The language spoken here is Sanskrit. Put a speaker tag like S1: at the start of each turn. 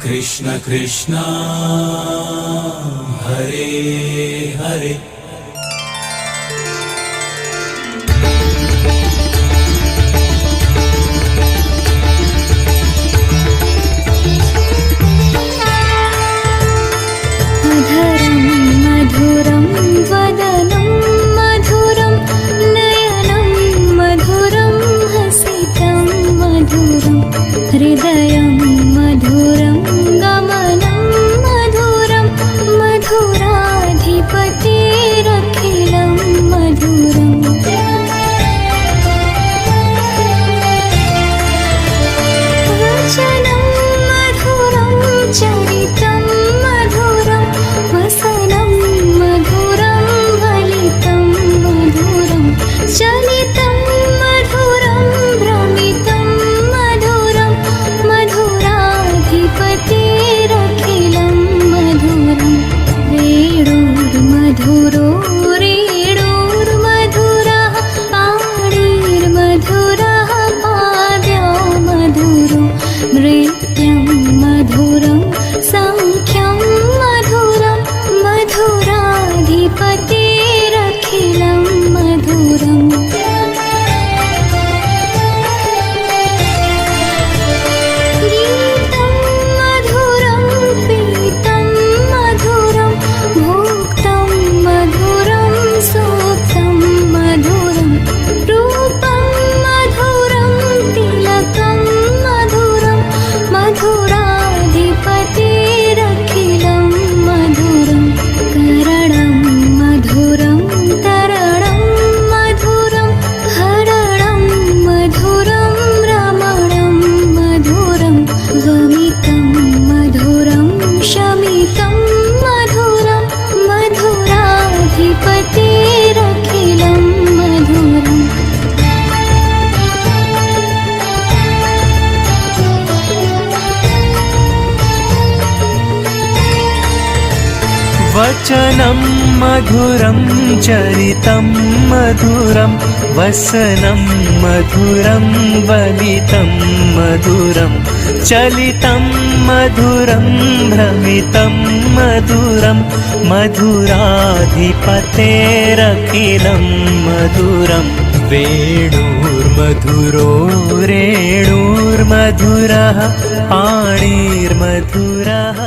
S1: कृष्ण कृष्ण हरे हरे।
S2: अधरं मधुरं वदनं मधुरं नयनं मधुरं हसितं मधुरं हृदयं मधुरं गमनं मधुरं मधुराधिपतिरखिलं मधुरम्। वचनं मधुरं चरितं मधुरं वसनं मधुरं फलितं मधुरं चलितं मधुरं भ्रमितं मधुरं मधुराधिपतिरखिलं मधुरं। वेणुर्मधुरो रेणुर्मधुरः पाणिर्मधुरः पाद्यो मधुरो नृत्यं मधुरं सौख्यं मधुरं मधुराधिपतिरखिलं मधुरम्। गीतं मधुरं पीतं मधुरं भोक्तं मधुरं सूक्तं मधुरं रूपं मधुरं तिलकं मधुरं मधुराधिपतिरखिलं मधुरं। करणं मधुरं तरणं मधुरं हरणं मधुरं रमणं मधुरं गमितं मधुरं शमितं मधुरं मधुराधिपतिरखिलं मधुरम्।
S3: वचनं मधुरं चरितं मधुरं वसनं मधुरं फलितं मधुरं चलितं मधुरं भ्रमितं मधुरं मधुराधिपतेरखिलं मधुरं। वेणुर्मधुरो रेणुर्मधुरः पाणिर्मधुरः